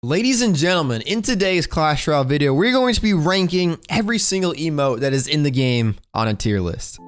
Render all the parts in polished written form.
Ladies and gentlemen, in today's Clash Royale video, we're going to be ranking every single emote that is in the game on a tier list.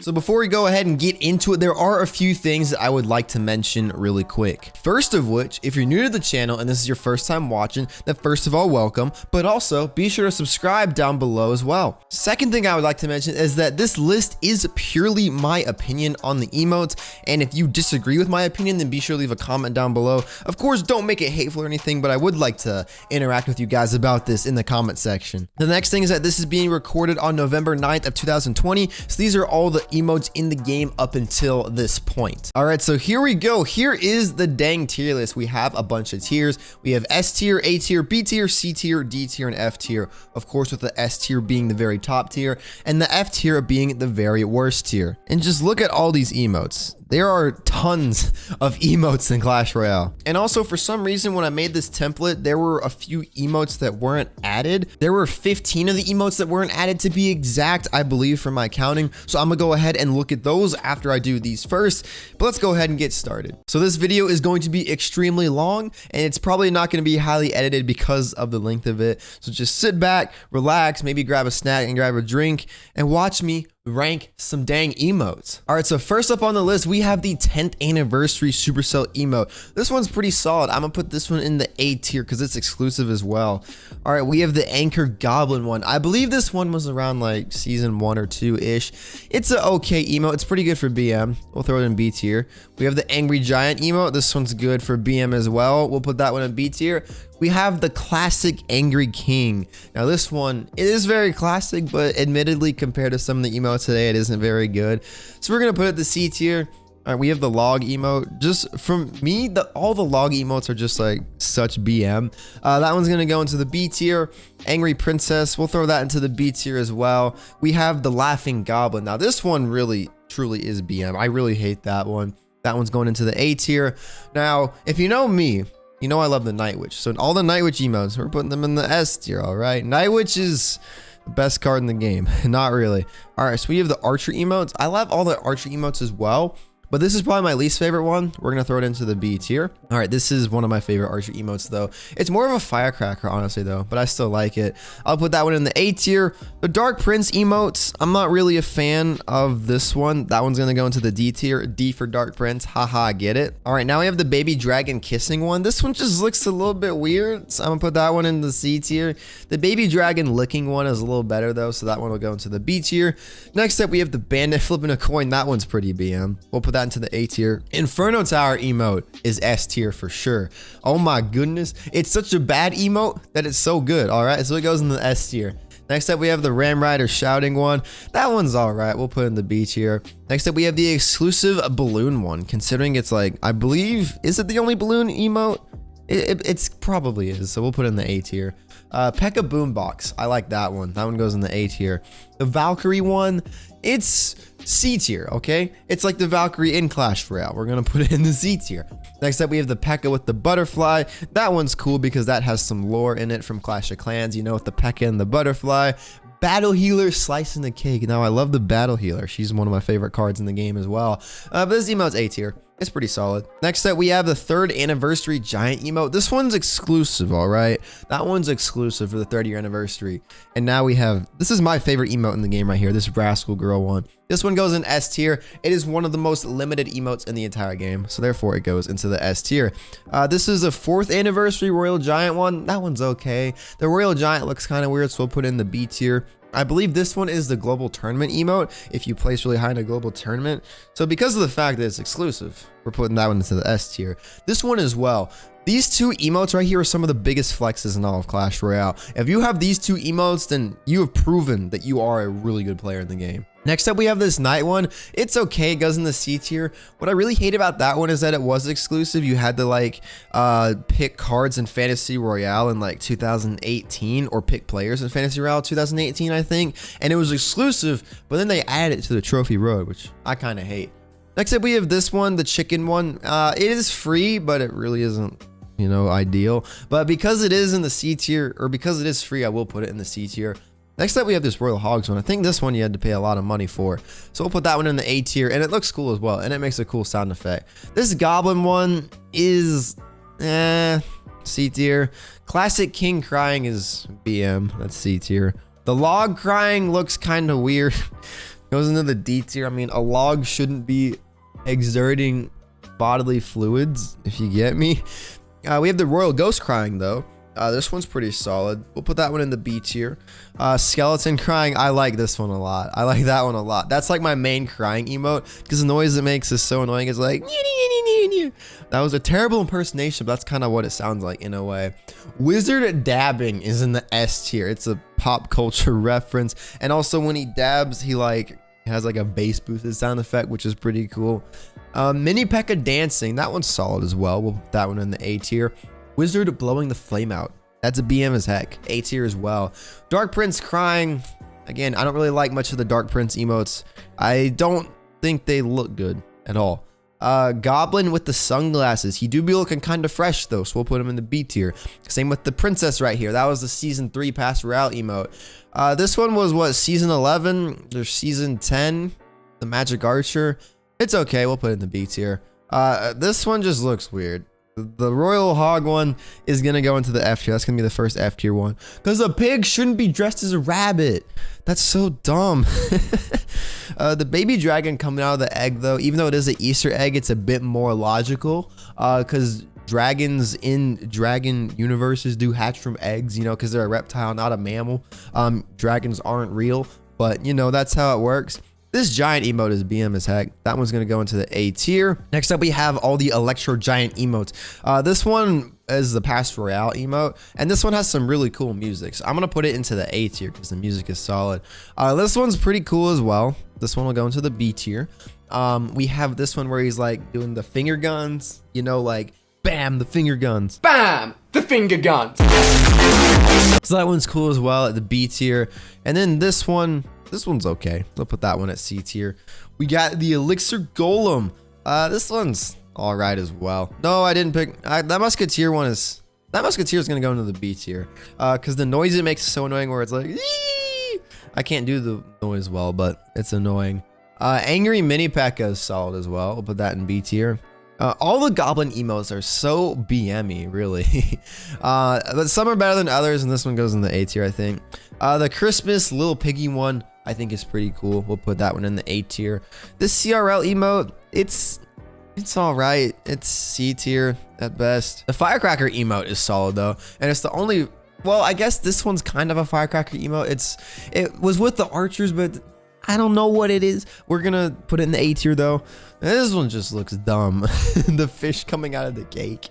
So before we go ahead and get into it, there are a few things that I would like to mention really quick. First of which, if you're new to the channel and this is your first time watching, then first of all, welcome, but also be sure to subscribe down below as well. Second thing I would like to mention is that this list is purely my opinion on the emotes, and if you disagree with my opinion, then be sure to leave a comment down below. Of course, don't make it hateful or anything, but I would like to interact with you guys about this in the comment section. The next thing is that this is being recorded on November 9th of 2020, so these are all the emotes in the game up until this point. All right, so here we go. Here is the dang tier list. We have a bunch of tiers. We have S tier, A tier, B tier, C tier, D tier, and F tier. Of course, with the S tier being the very top tier and the F tier being the very worst tier. And just look at all these emotes. There are tons of emotes in Clash Royale. And also, for some reason, when I made this template, there were a few emotes that weren't added. There were 15 of the emotes that weren't added, to be exact, I believe, from my counting. So I'm gonna go ahead and look at those after I do these first. But let's go ahead and get started. So this video is going to be extremely long, and it's probably not gonna be highly edited because of the length of it. So just sit back, relax, maybe grab a snack and grab a drink, and watch me rank some dang emotes. All right, so first up on the list, we have the 10th Anniversary Supercell Emo. This one's pretty solid. I'm gonna put this one in the A tier because it's exclusive as well. All right, we have the Anchor Goblin one. I believe this one was around like season 1 or 2-ish. It's an okay emo. It's pretty good for BM. We'll throw it in B tier. We have the Angry Giant Emo. This one's good for BM as well. We'll put that one in B tier. We have the classic Angry King. Now this one, it is very classic, but admittedly compared to some of the emotes today, it isn't very good. So we're gonna put it the C tier. All right, we have the log emote. Just from me, all the log emotes are just like such BM. That one's gonna go into the B tier. Angry Princess, we'll throw that into the B tier as well. We have the Laughing Goblin. Now this one really, truly is BM. I really hate that one. That one's going into the A tier. Now, if you know me, you know I love the Night Witch. So all the Night Witch emotes, we're putting them in the S tier, all right? Night Witch is the best card in the game. Not really. All right, so we have the Archery Emotes. I love all the Archery Emotes as well, but this is probably my least favorite one. We're gonna throw it into the B tier. All right, this is one of my favorite Archery Emotes though. It's more of a firecracker, honestly though, but I still like it. I'll put that one in the A tier. The Dark Prince emotes, I'm not really a fan of this one. That one's gonna go into the D tier. D for Dark Prince, haha, get it. All right, now we have the Baby Dragon Kissing one. This one just looks a little bit weird, so I'm gonna put that one in the C tier. The Baby Dragon Licking one is a little better though, so that one will go into the B tier. Next up, we have the Bandit Flipping a Coin. That one's pretty BM. We'll put that into the A tier. Inferno Tower emote is S tier for sure. Oh my goodness, it's such a bad emote that it's so good. All right, so it goes in the S tier. Next up, we have the Ram Rider Shouting one. That one's all right. We'll put it in the B tier. Next up, we have the exclusive balloon one. Considering it's like, I believe, is it the only balloon emote? It's probably is, so we'll put it in the A tier. Pekka Boombox, I like that one. That one goes in the A tier. The Valkyrie one, it's C tier, okay? It's like the Valkyrie in Clash Royale. We're gonna put it in the C tier. Next up, we have the Pekka with the butterfly. That one's cool because that has some lore in it from Clash of Clans, you know, with the Pekka and the butterfly. Battle Healer Slicing the Cake. Now, I love the Battle Healer. She's one of my favorite cards in the game as well. But this emote's A tier. It's pretty solid. Next up, we have the 3rd Anniversary Giant Emo. This one's exclusive, all right? That one's exclusive for the 3rd-year anniversary. And now we have, this is my favorite emote in the game right here, this Rascal Girl one. This one goes in S tier. It is one of the most limited emotes in the entire game, so therefore it goes into the S tier. This is a 4th Anniversary Royal Giant one. That one's okay. The Royal Giant looks kind of weird, so we'll put it in the B tier. I believe this one is the global tournament emote if you place really high in a global tournament. So because of the fact that it's exclusive, we're putting that one into the S tier. This one as well. These two emotes right here are some of the biggest flexes in all of Clash Royale. If you have these two emotes, then you have proven that you are a really good player in the game. Next up, we have this Night one. It's okay, it goes in the C tier. What I really hate about that one is that it was exclusive. You had to like pick cards in Fantasy Royale in like 2018 or pick players in Fantasy Royale 2018, I think. And it was exclusive, but then they added it to the Trophy Road, which I kind of hate. Next up, we have this one, the chicken one. It is free, but it really isn't, you know, ideal. But because it is in the C tier, or because it is free, I will put it in the C tier. Next up, we have this Royal Hogs one. I think this one you had to pay a lot of money for. So we'll put that one in the A tier, and it looks cool as well, and it makes a cool sound effect. This Goblin one is, C tier. Classic King Crying is BM, that's C tier. The Log Crying looks kind of weird. Goes into the D tier. I mean, a log shouldn't be exerting bodily fluids, if you get me. We have the Royal Ghost Crying though. This one's pretty solid. We'll put that one in the B tier. Skeleton Crying, I like this one a lot. I like that one a lot. That's like my main crying emote because the noise it makes is so annoying. It's like, that was a terrible impersonation, but that's kind of what it sounds like in a way. Wizard Dabbing is in the S tier. It's a pop culture reference. And also when he dabs, he like has like a bass boosted sound effect, which is pretty cool. Mini Pekka Dancing, that one's solid as well. We'll put that one in the A tier. Wizard Blowing the Flame Out, that's a BM as heck. A tier as well. Dark Prince Crying, again, I don't really like much of the Dark Prince emotes. I don't think they look good at all. Goblin with the sunglasses, he do be looking kind of fresh though, so we'll put him in the B tier. Same with the princess right here. That was the season 3 past Royale emote. This one was what, season 11? There's season 10, the Magic Archer. It's okay, we'll put it in the B tier. This one just looks weird. The Royal Hog one is gonna go into the F tier. That's gonna be the first F tier one. Because a pig shouldn't be dressed as a rabbit. That's so dumb. The baby dragon coming out of the egg though, even though it is an Easter egg, it's a bit more logical. Because dragons in dragon universes do hatch from eggs, you know, because they're a reptile, not a mammal. Dragons aren't real, but you know, that's how it works. This Giant Emote is BM as heck. That one's gonna go into the A tier. Next up, we have all the Electro Giant Emotes. This one is the past Royale emote, and this one has some really cool music. So I'm gonna put it into the A tier because the music is solid. This one's pretty cool as well. This one will go into the B tier. We have this one where he's like doing the finger guns, you know, like bam, the finger guns. Bam! The finger guns. So that one's cool as well at the B tier. And then this one's okay. We'll put that one at C tier. We got the Elixir Golem. This one's all right as well. No, I didn't pick. That Musketeer one is. That Musketeer is gonna go into the B tier. Because the noise it makes is so annoying. Where it's like, ee! I can't do the noise well, but it's annoying. Angry Mini Pekka is solid as well. We'll put that in B tier. All the Goblin emotes are so BM-y, really. But some are better than others, and this one goes in the A tier, I think. The Christmas Little Piggy one, I think is pretty cool. We'll put that one in the A tier. This CRL emote, it's all right. It's C tier at best. The Firecracker emote is solid though, and it's the only. Well, I guess this one's kind of a Firecracker emote. It was with the archers, but I don't know what it is. We're gonna put it in the A tier though. This one just looks dumb. The fish coming out of the cake.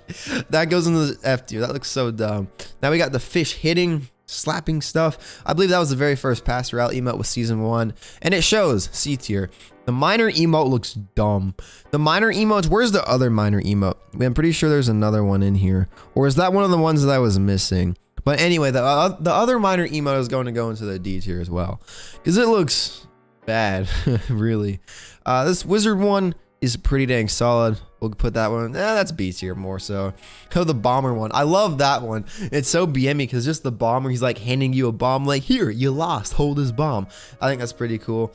That goes into the F tier. That looks so dumb. Now we got the fish hitting, slapping stuff. I believe that was the very first pass Royale emote with season 1, and it shows C tier. The minor emote looks dumb. The minor emotes, where's the other minor emote? I'm pretty sure there's another one in here, or is that one of the ones that I was missing? But anyway, the other minor emote is going to go into the D tier as well, because it looks bad. Really. This wizard one is pretty dang solid. We'll put that one, that's B tier more so. Oh, the bomber one, I love that one. It's so BME because just the bomber, he's like handing you a bomb, like, here, you lost, hold his bomb. I think that's pretty cool.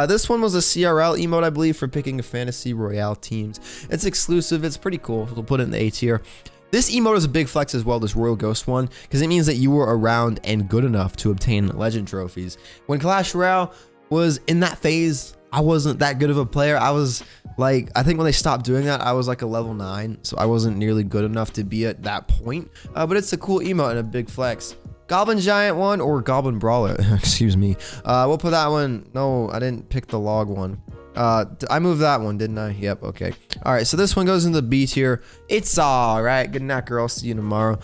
This one was a CRL emote, I believe, for picking fantasy royale teams. It's exclusive, it's pretty cool. We'll put it in the A tier. This emote is a big flex as well, this Royal Ghost one, because it means that you were around and good enough to obtain legend trophies. When Clash Royale was in that phase, I wasn't that good of a player. I was like, I think when they stopped doing that, I was like a level 9, so I wasn't nearly good enough to be at that point. But it's a cool emote and a big flex. Goblin Giant one or Goblin Brawler, excuse me. We'll put that one. No, I didn't pick the log one. I moved that one, didn't I? Yep, okay. All right, so this one goes into the B tier. It's all right. Good night, girl. See you tomorrow.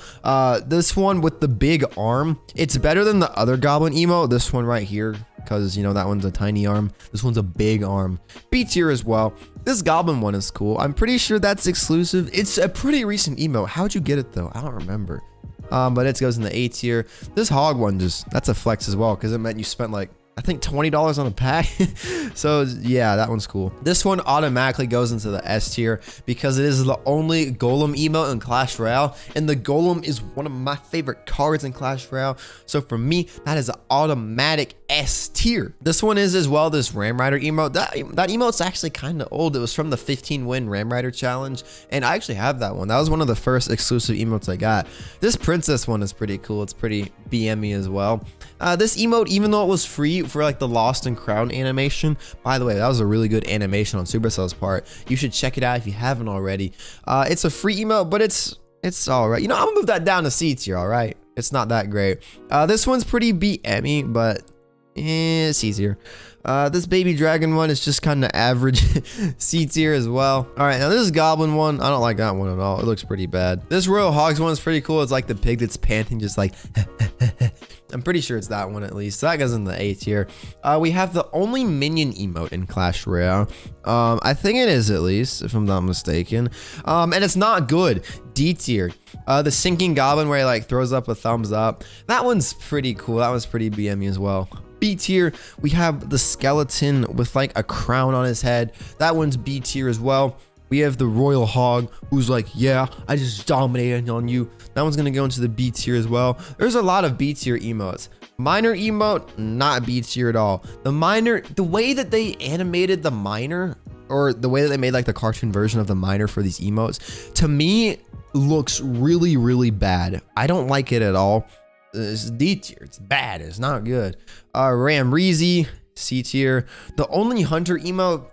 This one with the big arm, it's better than the other Goblin emo. This one right here, because, you know, that one's a tiny arm. This one's a big arm. B tier as well. This Goblin one is cool. I'm pretty sure that's exclusive. It's a pretty recent emo. How'd you get it, though? I don't remember. But it goes in the A tier. This hog one, that's a flex as well, because it meant you spent like I think $20 on a pack. So yeah, that one's cool. This one automatically goes into the S tier because it is the only Golem emote in Clash Royale, and the Golem is one of my favorite cards in Clash Royale. So for me, that is an automatic S tier. This one is as well this Ram Rider emote. That emote's actually kind of old. It was from the 15-win Ram Rider challenge, and I actually have that one. That was one of the first exclusive emotes I got. This Princess one is pretty cool. It's pretty BME as well. This emote, even though it was free for like the Lost and Crown animation, by the way, that was a really good animation on Supercell's part. You should check it out if you haven't already. It's a free emote, but it's all right. You know, I'm gonna move that down to C tier. All right, it's not that great. This one's pretty BME, but it's easier. This baby dragon one is just kind of average. C tier as well. All right, now this Goblin one, I don't like that one at all. It looks pretty bad. This Royal Hogs one is pretty cool. It's like the pig that's panting, just like I'm pretty sure it's that one at least. So that goes in the A tier. We have the only Minion emote in Clash Royale. I think it is, at least, if I'm not mistaken. And it's not good. D tier. The sinking goblin where he like throws up a thumbs up. That one's pretty cool. That one's pretty BME as well. B tier, we have the skeleton with like a crown on his head. That one's B tier as well. We have the Royal Hog who's like, yeah, I just dominated on you. That one's gonna go into the B tier as well. There's a lot of B tier emotes. Miner emote, not B tier at all. The miner, the way that they animated the miner, or the way that they made like the cartoon version of the miner for these emotes, to me looks really, really bad. I don't like it at all. It's D tier. It's bad. It's not good. Ram Reezy, C tier. The only hunter emote,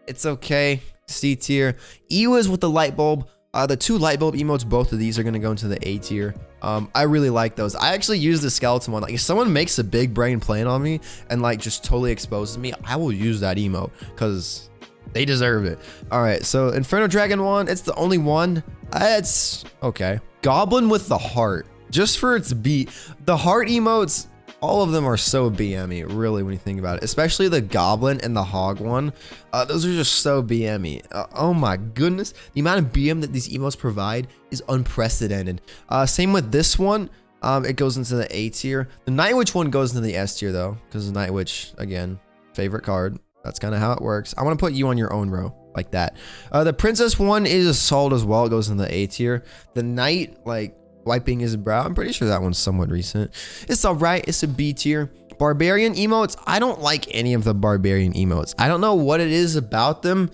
it's okay. C tier. Ewas with the light bulb. The two light bulb emotes, both of these are gonna go into the A tier. I really like those. I actually use the skeleton one. Like if someone makes a big brain plan on me and like just totally exposes me, I will use that emote because they deserve it. All right, so Inferno Dragon one, it's the only one. It's okay. Goblin with the heart. Just for its beat, the heart emotes, all of them are so BME, really, when you think about it, especially the Goblin and the Hog one. Those are just so BME. Oh my goodness, the amount of BM that these emotes provide is unprecedented. Same with this one. It goes into the A tier. The Night Witch one goes into the S tier though, because the Night Witch, again, favorite card. That's kind of how it works. I want to put you on your own row like that. The Princess one is solid as well. It goes in the A tier. The Knight, like wiping his brow, I'm pretty sure that one's somewhat recent. It's all right. It's a B tier. Barbarian emotes, I don't like any of the Barbarian emotes. I don't know what it is about them.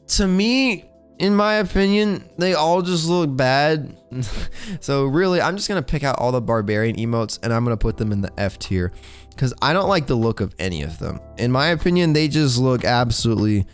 To me, in my opinion, they all just look bad. So really, I'm just gonna pick out all the Barbarian emotes and I'm gonna put them in the F tier because I don't like the look of any of them. In my opinion, they just look absolutely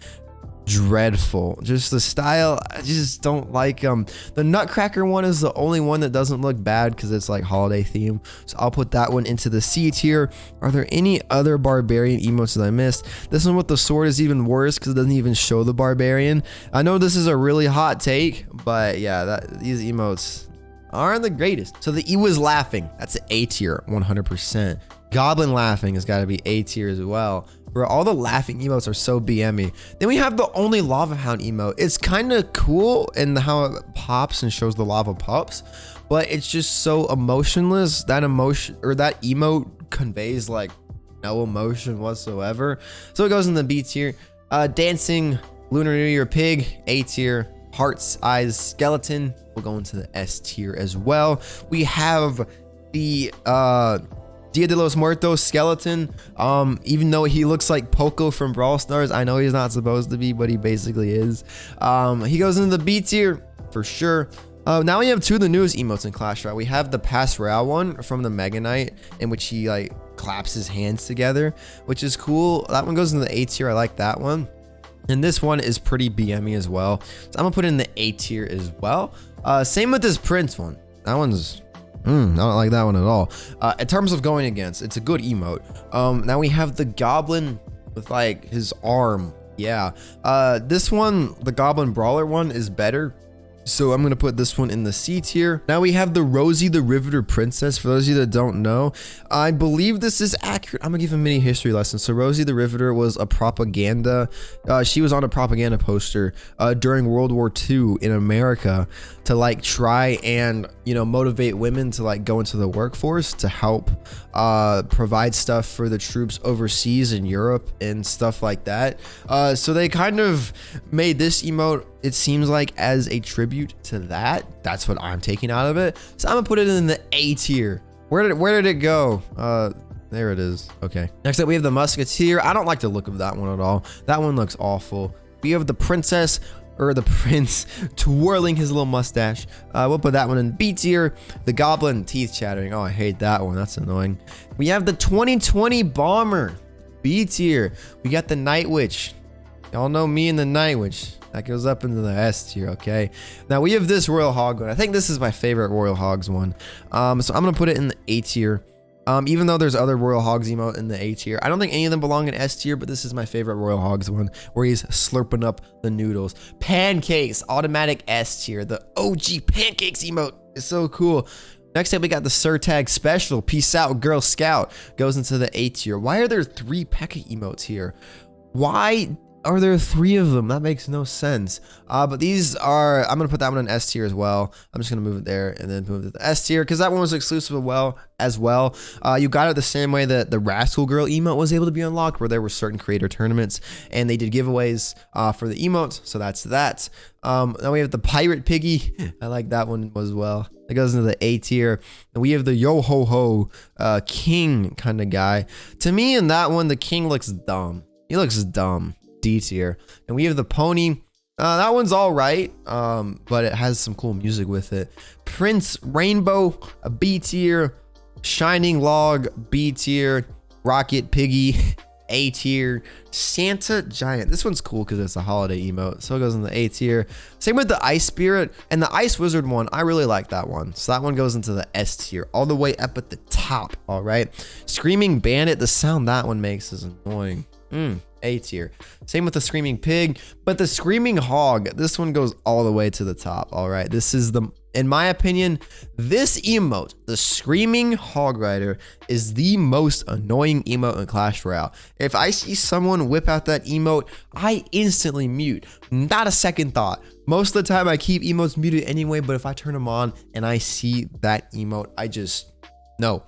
dreadful. Just the style, I just don't like them. The Nutcracker one is the only one that doesn't look bad because it's like holiday theme, so I'll put that one into the C tier. Are there any other Barbarian emotes that I missed? This one with the sword is even worse because it doesn't even show the Barbarian. I know this is a really hot take, but yeah, these emotes aren't the greatest. So the Ewa's laughing, that's an A tier 100%. Goblin laughing has got to be A tier as well. Bro, all the laughing emotes are so BME. Then we have the only Lava Hound emote. It's kind of cool in how it pops and shows the lava pups, but it's just so emotionless. That emotion, or that emote, conveys like no emotion whatsoever. So it goes in the B tier. Dancing Lunar New Year pig, A tier. Heart's eyes skeleton will go into the S tier as well. We have the Dia de los Muertos skeleton. Even though he looks like Poco from Brawl Stars, I know he's not supposed to be, but he basically is. He goes into the B tier for sure. Now we have two of the newest emotes in Clash Royale. We have the Pass Royale one from the Mega Knight, in which he like claps his hands together, which is cool. That one goes in the A tier. I like that one. And this one is pretty BME as well, so I'm gonna put it in the A tier as well. Same with this Prince one. That one's I don't like that one at all. In terms of going against, it's a good emote. Now we have the Goblin with like his arm. Yeah. This one, the Goblin Brawler one, is better So I'm going to put this one in the C tier. Now we have the Rosie the Riveter Princess. For those of you that don't know, I believe this is accurate. I'm going to give a mini history lesson. So Rosie the Riveter was a propaganda. She was on a propaganda poster during World War II in America to like try and, you know, motivate women to like go into the workforce to help provide stuff for the troops overseas in Europe and stuff like that. So they kind of made this emote, it seems like, as a tribute to that. That's what I'm taking out of it. So I'm gonna put it in the A tier. Where did it go? There it is. Okay. Next up, we have the Musketeer. I don't like the look of that one at all. That one looks awful. We have the Princess, or the Prince, twirling his little mustache. We'll put that one in B tier. The Goblin, teeth chattering. Oh, I hate that one. That's annoying. We have the 2020 Bomber, B tier. We got the Night Witch. Y'all know me and the Night Witch. That goes up into the S tier, okay? Now we have this Royal Hog one. I think this is my favorite Royal Hogs one. So I'm gonna put it in the A tier. Even though there's other Royal Hogs emote in the A tier. I don't think any of them belong in S tier, but this is my favorite Royal Hogs one, where he's slurping up the noodles. Pancakes, automatic S tier. The OG Pancakes emote is so cool. Next up, we got the Surtag Special. Peace out, Girl Scout. Goes into the A tier. Why are there 3 Pekka emotes here? Why are there 3 of them? That makes no sense. But these are, I'm gonna put that one in S tier as well. I'm just gonna move it there and then move it to the S tier because that one was exclusive as well. You got it the same way that the Rascal Girl emote was able to be unlocked, where there were certain creator tournaments and they did giveaways for the emotes. So that's that. Then we have the Pirate Piggy. I like that one as well. It goes into the A tier. And we have the Yo Ho Ho King kind of guy. To me, in that one, the King looks dumb. He looks dumb. D tier. And we have the Pony. That one's all right, but it has some cool music with it. Prince Rainbow, a B tier. Shining Log, B tier. Rocket Piggy, A tier. Santa Giant. This one's cool because it's a holiday emote, so it goes in the A tier. Same with the Ice Spirit and the Ice Wizard one. I really like that one, so that one goes into the S tier, all the way up at the top. All right. Screaming Bandit. The sound that one makes is annoying. A tier. Same with the Screaming Pig, but the Screaming Hog, this one goes all the way to the top. All right, this is the, in my opinion, this emote, the Screaming Hog Rider, is the most annoying emote in Clash Royale. If I see someone whip out that emote, I instantly mute. Not a second thought. Most of the time I keep emotes muted anyway, but if I turn them on and I see that emote, I just, no.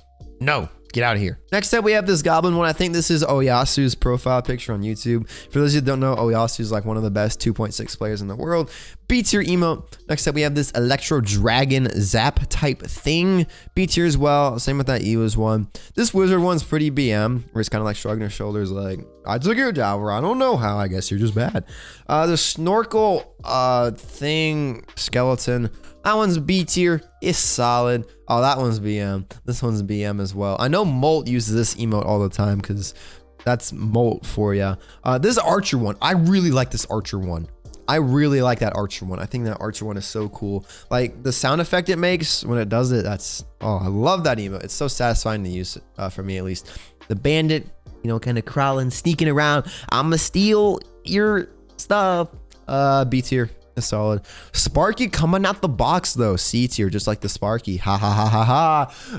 Get out of here. Next up, we have this Goblin one. I think this is Oyasu's profile picture on YouTube. For those of you that don't know, Oyasu is like one of the best 2.6 players in the world. B tier emote. Next up, we have this Electro Dragon Zap type thing. B tier as well. Same with that Ewas one. This Wizard one's pretty BM, where it's kind of like shrugging her shoulders like, I took your tower. I don't know how. I guess you're just bad. The Snorkel thing skeleton. That one's B tier. It's solid. Oh, that one's BM. This one's BM as well. I know Molt uses this emote all the time because that's Molt for ya. This Archer one. I really like this Archer one. I really like that Archer one. I think that Archer one is so cool. Like the sound effect it makes when it does it, that's, oh, I love that emote. It's so satisfying to use, for me at least. The Bandit, you know, kind of crawling, sneaking around. I'ma steal your stuff. B tier. Solid. Sparky coming out the box though, C tier, just like the Sparky. Ha ha ha ha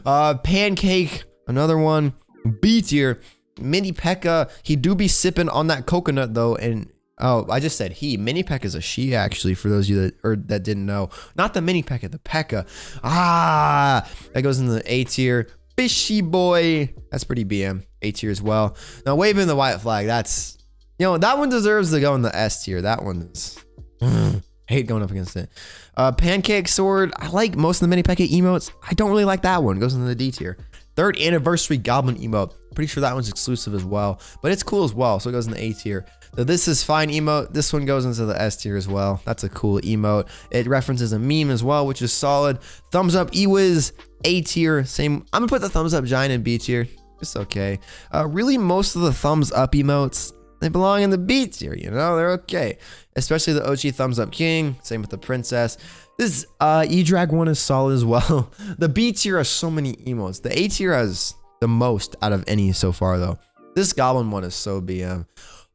ha. Pancake, another one, B tier. Mini Pekka, he do be sipping on that coconut though, and oh, I just said he. Mini Pekka is a she actually, for those of you that didn't know. Not the Mini Pekka, the Pekka. That goes into the A tier. Fishy boy, that's pretty BM. A tier as well. Now waving the white flag, that's, you know, that one deserves to go in the S tier. That one is hate going up against it. Pancake Sword. I like most of the Mini Pekka emotes. I don't really like that one. Goes into the D tier. 3rd Anniversary Goblin Emote. Pretty sure that one's exclusive as well, but it's cool as well, so it goes in the A tier. The This Is Fine emote. This one goes into the S tier as well. That's a cool emote. It references a meme as well, which is solid. Thumbs Up Ewiz, A tier. Same. I'm gonna put the Thumbs Up Giant in B tier. It's okay. Really, most of the Thumbs Up emotes, they belong in the B tier, you know, they're okay. Especially the OG Thumbs Up King, same with the Princess. This E-Drag one is solid as well. The B tier has so many emotes. The A tier has the most out of any so far though. This Goblin one is so BM.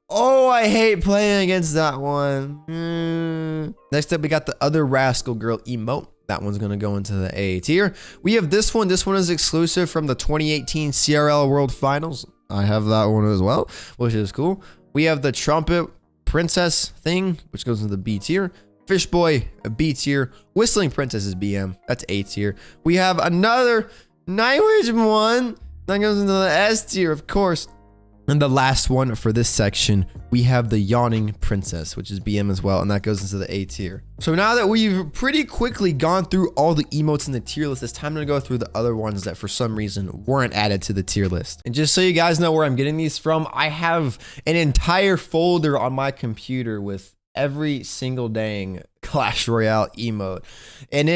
Oh, I hate playing against that one. Next up, we got the Other Rascal Girl emote. That one's going to go into the A tier. We have this one. This one is exclusive from the 2018 CRL World Finals. I have that one as well, which is cool. We have the Trumpet Princess thing, which goes into the B tier. Fish Boy, a B tier. Whistling Princess is BM. That's A tier. We have another Nightwish one. That goes into the S tier, of course. And the last one for this section, we have the Yawning Princess, which is BM as well, and that goes into the A tier. So now that we've pretty quickly gone through all the emotes in the tier list, it's time to go through the other ones that for some reason weren't added to the tier list. And just so you guys know where I'm getting these from, I have an entire folder on my computer with every single dang Clash Royale emote. And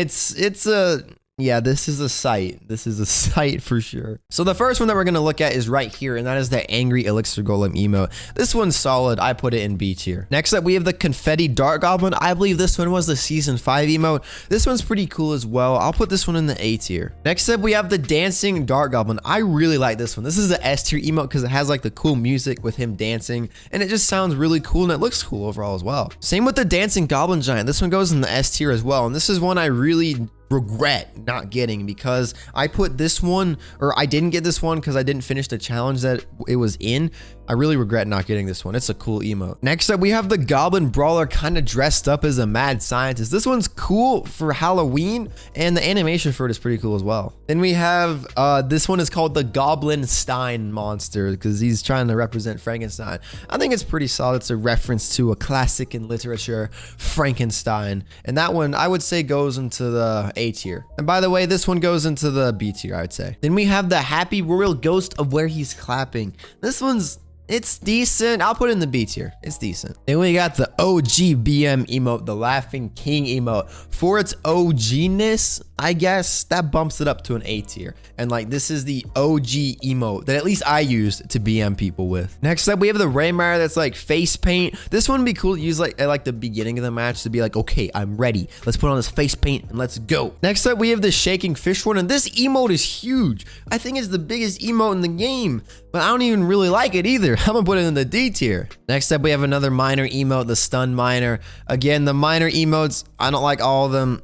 yeah, this is a sight. This is a sight for sure. So the first one that we're going to look at is right here, and that is the Angry Elixir Golem emote. This one's solid. I put it in B tier. Next up, we have the Confetti Dart Goblin. I believe this one was the Season 5 emote. This one's pretty cool as well. I'll put this one in the A tier. Next up, we have the Dancing Dart Goblin. I really like this one. This is the S tier emote because it has like the cool music with him dancing, and it just sounds really cool, and it looks cool overall as well. Same with the Dancing Goblin Giant. This one goes in the S tier as well, and this is one I really regret not getting because I put this one, or I didn't get this one because I didn't finish the challenge that it was in. I really regret not getting this one. It's a cool emote. Next up, we have the Goblin Brawler kind of dressed up as a mad scientist. This one's cool for Halloween, and the animation for it is pretty cool as well. Then we have, this one is called the Goblin Stein monster because he's trying to represent Frankenstein. I think it's pretty solid. It's a reference to a classic in literature, Frankenstein. And that one, I would say, goes into the A tier. And by the way, this one goes into the B tier, I would say. Then we have the Happy Royal Ghost of Where He's Clapping. This one's, it's decent. I'll put it in the B tier. It's decent. Then we got the OG BM emote, the Laughing King emote. For its OG-ness, I guess, that bumps it up to an A tier. And like, this is the OG emote that at least I used to BM people with. Next up, we have the Raymire that's like face paint. This one would be cool to use like at like the beginning of the match to be like, okay, I'm ready. Let's put on this face paint and let's go. Next up, we have the Shaking Fish one. And this emote is huge. I think it's the biggest emote in the game, but I don't even really like it either. I'm gonna put it in the D tier. Next up, we have another minor emote, the Stun Miner. Again, the minor emotes, I don't like all of them.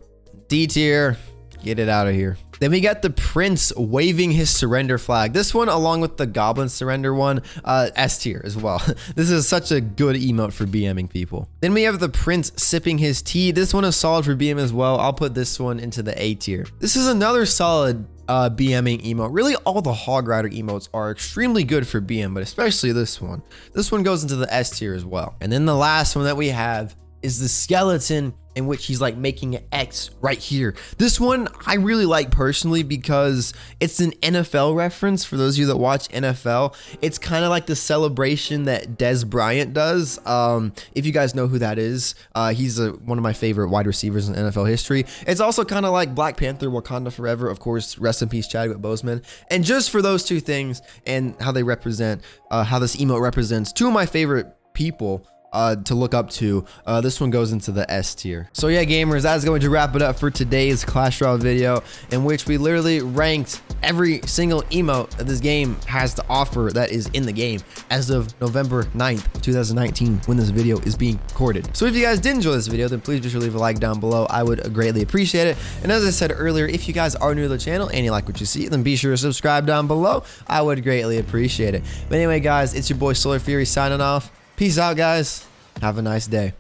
D tier, get it out of here. Then we got the Prince waving his surrender flag. This one, along with the Goblin surrender one, S tier as well. This is such a good emote for BMing people. Then we have the Prince sipping his tea. This one is solid for BM as well. I'll put this one into the A tier. This is another solid BMing emote. Really, all the Hog Rider emotes are extremely good for BM, but especially this one. This one goes into the S tier as well. And then the last one that we have is the skeleton in which he's like making an X right here. This one I really like personally because it's an NFL reference. For those of you that watch NFL, it's kind of like the celebration that Des Bryant does. If you guys know who that is, he's one of my favorite wide receivers in NFL history. It's also kind of like Black Panther, Wakanda Forever. Of course, rest in peace, Chadwick Boseman. And just for those two things and how they represent, how this emote represents two of my favorite people to look up to, this one goes into the S tier. So yeah, gamers, that's going to wrap it up for today's Clash Royale video, in which we literally ranked every single emote that this game has to offer that is in the game as of November 9th, 2019, when this video is being recorded. So if you guys did enjoy this video, then please be sure to leave a like down below. I would greatly appreciate it. And as I said earlier, if you guys are new to the channel and you like what you see, then be sure to subscribe down below. I would greatly appreciate it. But anyway, guys, it's your boy Solar Fury signing off. Peace out, guys. Have a nice day.